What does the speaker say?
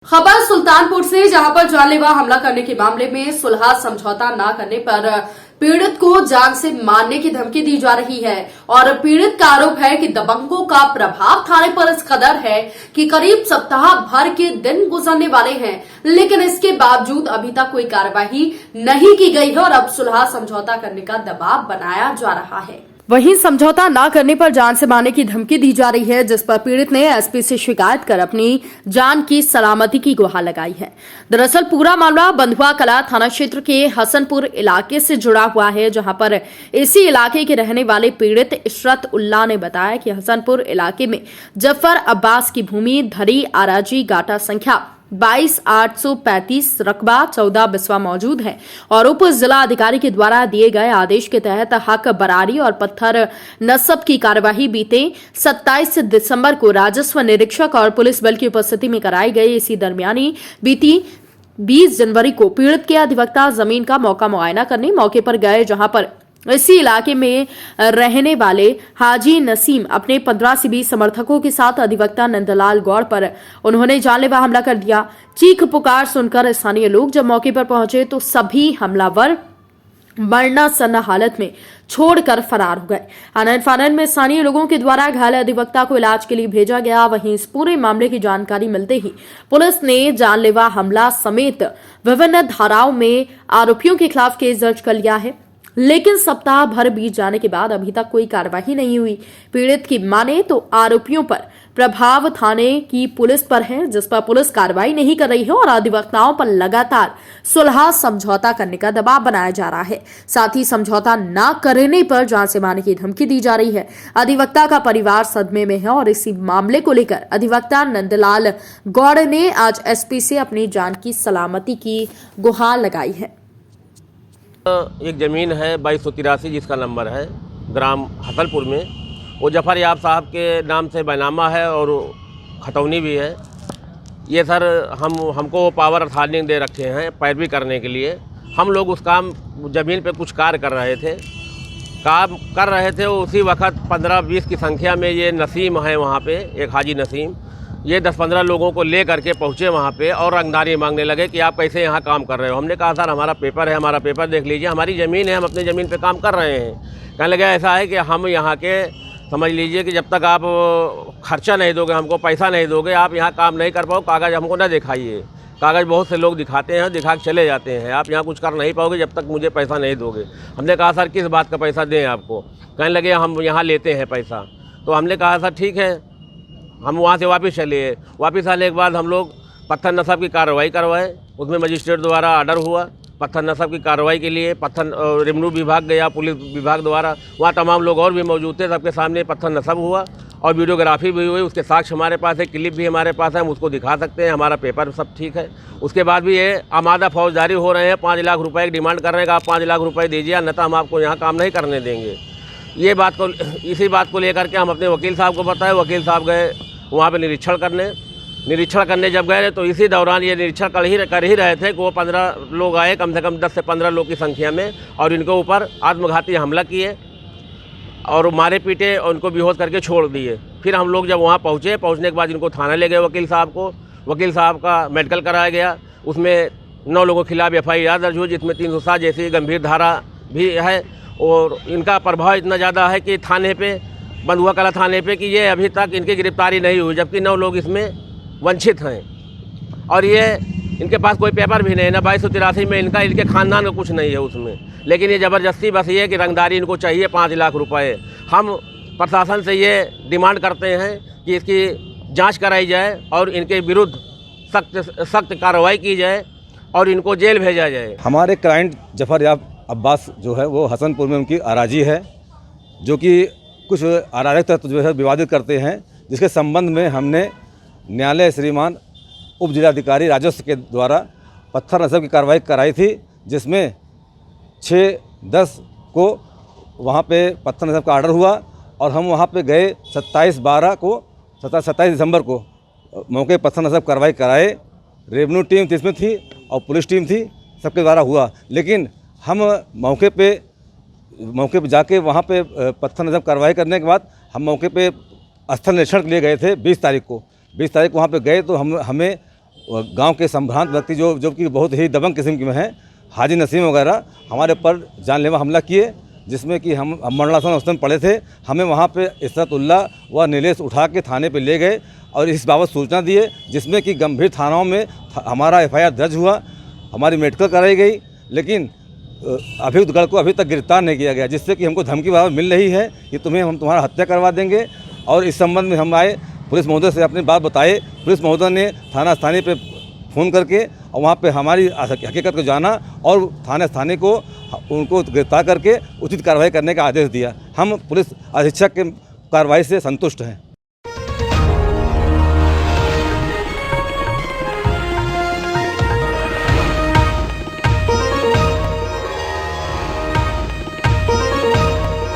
खबर सुल्तानपुर से, जहां पर जानलेवा हमला करने के मामले में सुलह समझौता न करने पर पीड़ित को जान से मारने की धमकी दी जा रही है। और पीड़ित का आरोप है कि दबंगों का प्रभाव थाने पर इस कदर है कि करीब सप्ताह भर के दिन गुजरने वाले हैं, लेकिन इसके बावजूद अभी तक कोई कार्रवाई नहीं की गई है और अब सुलह समझौता करने का दबाव बनाया जा रहा है। वहीं समझौता न करने पर जान से मारने की धमकी दी जा रही है, जिस पर पीड़ित ने एसपी से शिकायत कर अपनी जान की सलामती की गुहार लगाई है। दरअसल पूरा मामला बंधुआ कला थाना क्षेत्र के हसनपुर इलाके से जुड़ा हुआ है, जहां पर इसी इलाके के रहने वाले पीड़ित इशरत उल्लाह ने बताया कि हसनपुर इलाके में जफर अब्बास की भूमि धरी आराजी गाटा संख्या 22,835 रकबा 14 बिस्वा मौजूद है और उप जिला अधिकारी के द्वारा दिए गए आदेश के तहत हक बरारी और पत्थर नस्ब की कार्यवाही बीते 27 दिसंबर को राजस्व निरीक्षक और पुलिस बल की उपस्थिति में कराई गई। इसी दरमियानी बीती 20 जनवरी को पीड़ित के अधिवक्ता जमीन का मौका मुआयना करने मौके पर गए, जहां पर इसी इलाके में रहने वाले हाजी नसीम अपने 15 से 20 समर्थकों के साथ अधिवक्ता नंदलाल गौड़ पर उन्होंने जानलेवा हमला कर दिया। चीख पुकार सुनकर स्थानीय लोग जब मौके पर पहुंचे तो सभी हमलावर मरना सन्ना हालत में छोड़कर फरार हो गए। आनन फानन में स्थानीय लोगों के द्वारा घायल अधिवक्ता को इलाज के लिए भेजा गया। वहीं इस पूरे मामले की जानकारी मिलते ही पुलिस ने जानलेवा हमला समेत विभिन्न धाराओं में आरोपियों के खिलाफ केस दर्ज कर लिया है, लेकिन सप्ताह भर बीत जाने के बाद अभी तक कोई कार्रवाई नहीं हुई। पीड़ित की माने तो आरोपियों पर प्रभाव थाने की पुलिस पर है, जिस पर पुलिस कार्रवाई नहीं कर रही है और अधिवक्ताओं पर लगातार सुलह समझौता करने का दबाव बनाया जा रहा है। साथ ही समझौता न करने पर जान से मारने की धमकी दी जा रही है। अधिवक्ता का परिवार सदमे में है और इसी मामले को लेकर अधिवक्ता नंदलाल गौड़ ने आज एसपी से अपनी जान की सलामती की गुहार लगाई है। एक ज़मीन है 2283 जिसका नंबर है ग्राम हसनपुर में, वो जफ़र याब साहब के नाम से बैनामा है और खतौनी भी है। ये सर हमको पावर अथॉरिटी दे रखे हैं पैरवी करने के लिए। हम लोग उस काम ज़मीन पे कुछ कार्य कर रहे थे। उसी वक्त 15-20 की संख्या में ये नसीम है वहाँ पे, एक हाजी नसीम, ये 10-15 लोगों को ले करके पहुँचे वहाँ पे और रंगदारी मांगने लगे कि आप कैसे यहाँ काम कर रहे हो। हमने कहा सर हमारा पेपर है, हमारा पेपर देख लीजिए, हमारी ज़मीन है, हम अपनी ज़मीन पे काम कर रहे हैं। कहने लगे ऐसा है कि हम यहाँ के समझ लीजिए कि जब तक आप खर्चा नहीं दोगे, हमको पैसा नहीं दोगे, आप यहाँ काम नहीं कर पाओ, कागज़ हमको ना दिखाइए। कागज़ बहुत से लोग दिखाते हैं, दिखा के चले जाते हैं, आप यहाँ कुछ कर नहीं पाओगे जब तक मुझे पैसा नहीं दोगे। हमने कहा सर किस बात का पैसा दें आपको। कहने लगे हम यहाँ लेते हैं पैसा। तो हमने कहा सर ठीक है, हम वहाँ से वापस चले। वापस आने के बाद हम लोग पत्थर नस्ब की कार्रवाई करवाए। उसमें मजिस्ट्रेट द्वारा ऑर्डर हुआ पत्थर नस्ब की कार्रवाई के लिए। पत्थर रेवेन्यू विभाग गया, पुलिस विभाग द्वारा, वहाँ तमाम लोग और भी मौजूद थे, सबके सामने पत्थर नस्ब हुआ और वीडियोग्राफी भी हुई। उसके साक्ष्य हमारे पास है, क्लिप भी हमारे पास है, हम उसको दिखा सकते हैं, हमारा पेपर सब ठीक है। उसके बाद भी ये आमादा फौजदारी हो रहे हैं, 5 लाख रुपए की डिमांड कर रहे हैं कि आप 5 लाख रुपए दीजिए, अन्यथा हम आपको यहाँ काम नहीं करने देंगे। ये बात को इसी बात को लेकर के हम अपने वकील साहब को बताए। वकील साहब गए वहाँ पे निरीक्षण करने जब गए तो इसी दौरान ये निरीक्षण कर ही रहे थे कि वो 15 लोग आए, कम से कम 10 से 15 लोग की संख्या में, और इनके ऊपर आत्मघाती हमला किए और मारे पीटे और उनको बेहोश करके छोड़ दिए। फिर हम लोग जब वहाँ पहुँचने के बाद इनको थाना ले गए वकील साहब को। वकील साहब का मेडिकल कराया गया, उसमें 9 लोगों के खिलाफ FIR दर्ज हुई, जिसमें 307 जैसी गंभीर धारा भी है। और इनका प्रभाव इतना ज़्यादा है कि थाने पे, बंधुआ कला थाने पे, कि ये अभी तक इनकी गिरफ्तारी नहीं हुई, जबकि 9 लोग इसमें वंचित हैं। और ये इनके पास कोई पेपर भी नहीं है ना 2283 में, इनके ख़ानदान का कुछ नहीं है उसमें, लेकिन ये ज़बरदस्ती बस ये कि रंगदारी इनको चाहिए 5 लाख रुपए। हम प्रशासन से ये डिमांड करते हैं कि इसकी जांच कराई जाए और इनके विरुद्ध सख्त कार्रवाई की जाए और इनको जेल भेजा जाए। हमारे क्लाइंट जफर याब अब्बास जो है वो हसनपुर में उनकी अराजी है, जो कि कुछ अराजक तत्व जो है विवादित करते हैं, जिसके संबंध में हमने न्यायालय श्रीमान उप जिलाधिकारी राजस्व के द्वारा पत्थर नस्ब की कार्रवाई कराई थी, जिसमें 6-10 को वहाँ पे पत्थर नस्ब का आर्डर हुआ और हम वहाँ पे गए 27 दिसंबर को मौके पत्थर नस्ब कार्रवाई कराए। रेवेन्यू टीम इसमें थी और पुलिस टीम थी, सबके द्वारा हुआ। लेकिन हम मौके पे जाके वहाँ पे पत्थर नस्ब कार्रवाई करने के बाद हम मौके पे स्थल निरीक्षण के लिए गए थे 20 तारीख को। 20 तारीख को वहाँ पे गए तो हमें गांव के संभ्रांत व्यक्ति जो कि बहुत ही दबंग किस्म के हैं, हाजी नसीम वगैरह हमारे पर जानलेवा हमला किए, जिसमें कि हम मंडलासन उस दिन पड़े थे। हमें वहाँ पे इस्रतुल्ला व नीलेश उठा के थाने पे ले गए और इस बाबत सूचना दिए, जिसमें कि गंभीर थानाओं में हमारा FIR दर्ज हुआ, हमारी मेडिकल कराई गई, लेकिन अभियुक्तगण को अभी तक गिरफ्तार नहीं किया गया, जिससे कि हमको धमकी बराबर मिल रही है कि हम तुम्हारा हत्या करवा देंगे। और इस संबंध में हम आए, पुलिस महोदय से अपनी बात बताए। पुलिस महोदय ने थाना स्थानीय पे फ़ोन करके और वहाँ पे हमारी हकीकत को जाना और थाने को उनको गिरफ्तार करके उचित कार्रवाई करने का आदेश दिया। हम पुलिस अधीक्षक के कार्रवाई से संतुष्ट हैं।